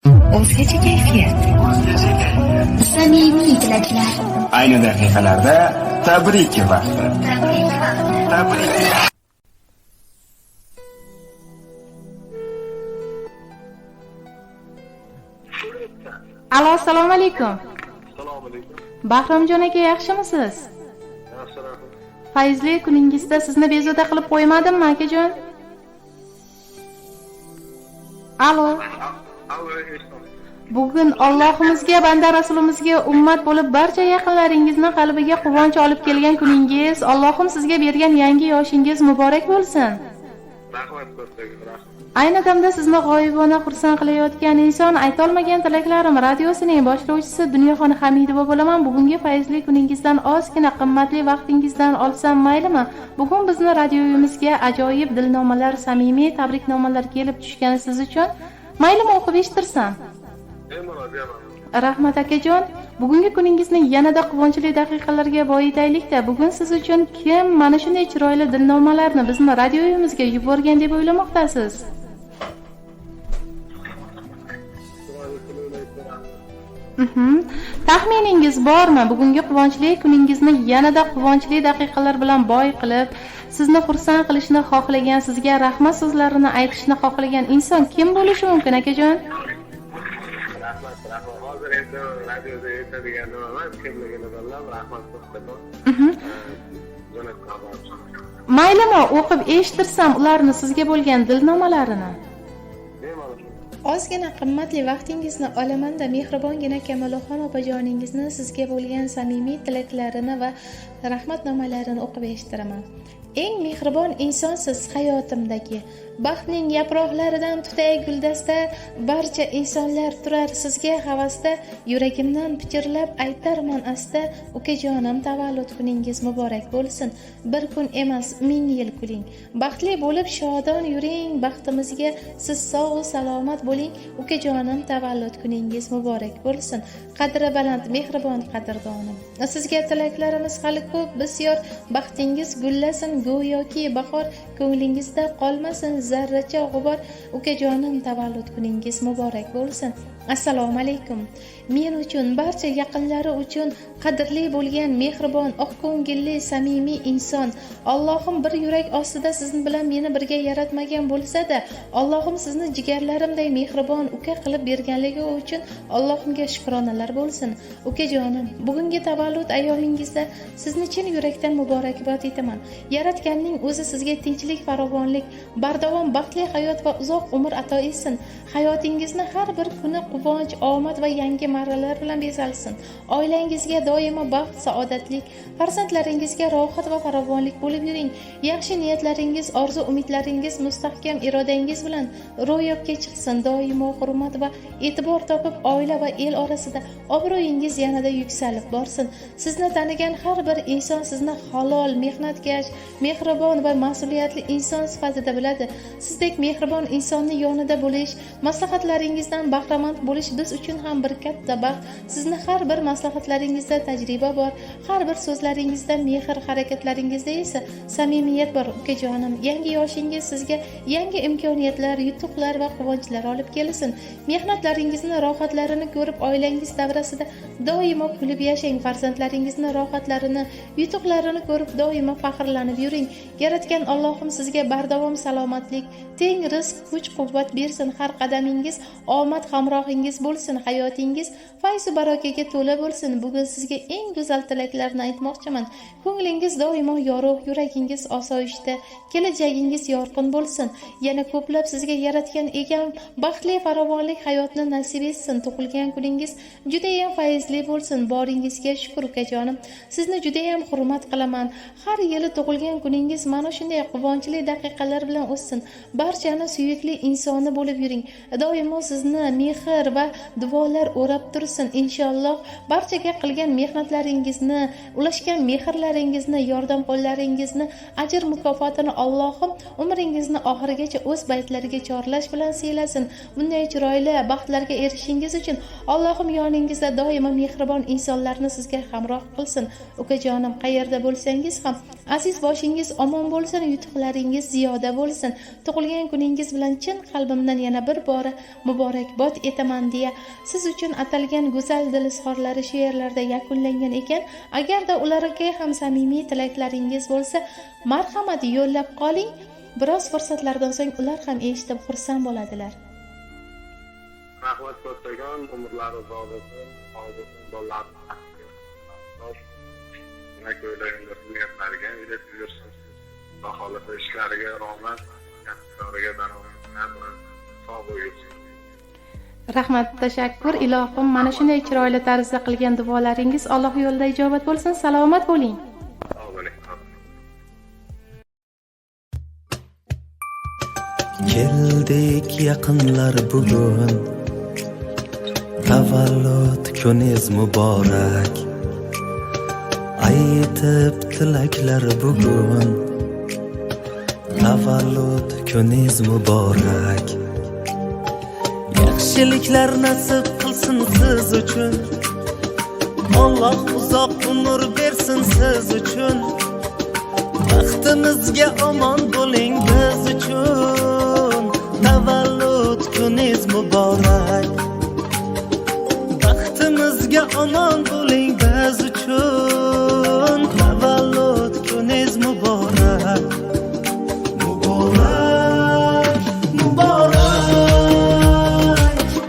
O'zgacha kayfiyat. Samimiy tilaklar. Ayni daqiqalarda tabrik vaqti. Tabrik. Alo, assalomu alaykum. Assalomu alaykum. Bahromjon aka, yaxshimisiz? Yaxshi, rahmat. Fayzli kuningizda sizni bezovta qilib qo'ymadimmi, akajon? Alo. Bugun Allohimizga, banda rasulimizga ummat bo'lib barcha yaqinlaringizni qalbiga quvonch olib kelgan kuningiz, Allohim sizga bergan yangi yoshingiz muborak bo'lsin. Rahmat ko'pchilik, rahmat. Ayni damda sizni g'oyibona xursand qilayotgan inson, aytolmagan tilaklarim radiosining boshlovchisi Dunyoxon Hamidova bo'laman. Bugungi fayzli kuningizdan ozgina qimmatli vaqtingizdan olsam maylimi? Bugun bizni radioyimizga ajoyib dilnomalar, samimiy tabriknomalar kelib tushgani siz uchun. Maylimi o'qib eshittirsam? Rahmat akajon. Bugungi kuningizni yanada quvonchli daqiqalarga boyitaylik-da. Bugun siz uchun kim mana shunday chiroyli dilnomalarni bizni radioyimizga yuborgan deb o'ylamoqdasiz? Taxminingiz bormi? Bugungi quvonchli kuningizni yanada quvonchli daqiqalar bilan boy qilib, sizni xursand qilishni xohlagan, sizga rahmat so'zlarini aytishni xohlagan inson kim bo'lishi mumkin, akajon? Rahmat. Hozir endi radioda aytadigan nimaman, kimligini bilib, rahmat ko'rsataman. Maylimi, o'qib eshittirsam ularni sizga bo'lgan dilnomalarini? Ozgina qimmatli vaqtingizni olamanda mehribongina Kamolaxon opajoningizni sizga bo'lgan samimiy tilaklarini va rahmatnomalarini o'qib eshittiraman. Eng mehribon insonsiz hayotimdagi. Baxtning yaproqlaridan tutay guldasta, barcha insonlar turar sizga havasda, yuragimdan pichirlab aytarman asta, ukajonim tavallud kuningiz muborak bo'lsin. Bir kun emas, 1000 yil kuling. Baxtli bo'lib shodon yuring, baxtimizga siz sog' va salomat bo'ling. Ukajonim tavallud kuningiz muborak bo'lsin. Qadri baland, mehribon qadrdonim. Sizga tilaklarimiz hali ko'p, bisyor. Baxtingiz gullasin, go'yoki bahor, ko'nglingizda qolmasin zarracha g'ubor. Ukajonim tavallud kuningiz muborak bo'lsin. Assalomu alaykum. Men uchun, barcha yaqinlari uchun qadrli bo'lgan mehribon, oqko'ngilli, samimiy inson. Allohim bir yurak ostida sizni bilan meni birga yaratmagan bo'lsa-da, Allohim sizni jigarlarimday mehribon uka qilib berganligi uchun Allohimga shukronalar bo'lsin. Ukajonim, bugungi tavallud ayyomingizda sizni chin yurakdan muborakbod etaman. Yaratganning o'zi sizga tinchlik, farovonlik, bardavom baxtli hayot va uzoq umr ato etsin. Hayotingizni har bir kuni quvonch, omad va yangi marralar bilan bezalsin. Oilangizga doimo baxt, saodatlik, farzandlaringizga rohat va farovonlik bo'lib yuring. Yaxshi niyatlaringiz, orzu umidlaringiz mustahkam irodangiz bilan ro'yobga chiqsin. Doimo hurmat va e'tibor topib, oila va el orasida obro'yingiz yanada yuksalib borsin. Sizni tanigan har bir inson sizni halol, mehnatkash, mehribon va mas'uliyatli inson sifatida biladi. Sizdek mehribon insonni yonida bo'lish, maslahatlaringizdan bahramand bo'lish biz uchun ham bir katta baxt. Sizni har bir maslahatlaringizda tajriba bor, har bir so'zlaringizda mehr, harakatlaringizda esa samimiyat bor. Ukajonim, yangi yoshingiz sizga yangi imkoniyatlar, yutuqlar va quvonchlar olib kelsin. Mehnatlaringizni, rohatlarini ko'rib, oilangiz davrasida doimo kulib yashang. Farzandlaringizni rohatlarini, yutuqlarini ko'rib doimo faxrlanib yuring. Yaratgan Allohim sizga bardavom salomatlik, teng rizq, kuch-quvvat bersin. Har qadamingiz omad hamrohingiz bo'lsin. Hayotingiz fayz va barokaga to'la bo'lsin. Bugun sizga eng go'zal tilaklarni aytmoqchiman. Ko'nglingiz doimo yorug', yuragingiz osoyishta, kelajagingiz yorqin bo'lsin. Yana ko'plab sizga yaratgan egam baxtli, farovonlik hayotni nasib etsin. Tug'ilgan kuningiz juda ham fayzli bo'lsin. Boringizga shukr ukajonim. Sizni juda ham hurmat qilaman. Har yili tug'ilgan kuningiz mana shunday quvonchli daqiqalar bilan o'tsin. Barchani suyukli insoni bo'lib yuring. Doimo sizni mehr va duolar o'rab tursin. Inshaalloh barchaga qilgan mehnatlaringizni, ulashgan mehrlaringizni, yordam qo'llaringizni, ajr mukofotini Allohim umringizni oxirigacha o'z baytlariga chorlash bilan siylasin. Bunday chiroyli baxtlarga erishishingiz uchun Allohim yoningizda doimo mehribon insonlarni sizga hamroh qilsin. Ukajonim, qayerda bo'lsangiz ham aziz boshingiz omon bo'lsin, yutuqlaringiz ziyoda bo'lsin. Tug'ilgan kuningiz bilan chin qalbimdan yana bir bora muborakbod etaman deya siz uchun atalgan go'zal dil izhorlari she'rlarda yakunlangan ekan. Agarda ularga ham samimiy tilaklaringiz bo'lsa, marhamat yo'llab qoling. Biroz fursatlardan so'ng ular ham eshitib xursand bo'ladilar. Rahmat kattakon, umrlari uzoq bo'lsin, bolalarni ko'ylaginglar niyatlariga ilib yursin. Xudo xohlasa ishlariga omad, kasblariga daromad, sog' bo'lsin. Rahmat, tashakkur ilohim. Mana shunday chiroyli tarzda qilgan duolaringiz Alloh yo'lida ijobat bo'lsin. Salomat bo'ling. Keldik yaqinlar bugun, tavallud kuningiz muborak. Aytib tilaklar bugun, tavallud kuningiz muborak. Yaxshiliklar nasib qilsin siz uchun, Alloh uzoq umr bersin siz uchun. Baxtimizga omon bo'ling biz uchun, tavallud kuningiz muborak. Baxtimizga omon bo'ling biz uchun, tavallud kuningiz muborak. Muborak, muborak,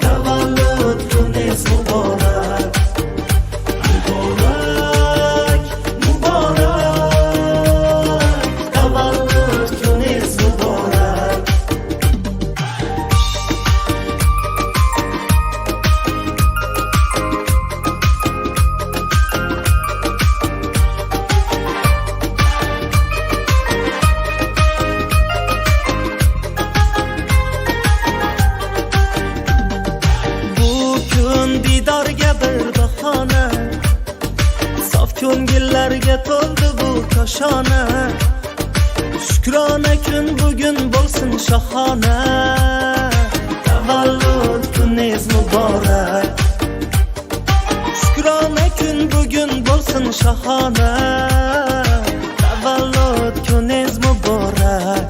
tavallud kuningiz muborak. Muborak, muborak, tavallud kuningiz muborak. Didorga bir bahona, sof ko'ngillarga to'ldi bu koshona. Shukrona kun bugun bo'lsin shohona, tavallud kuningiz muborak. Shukrona kun bugun bo'lsin shohona, tavallud kuningiz muborak.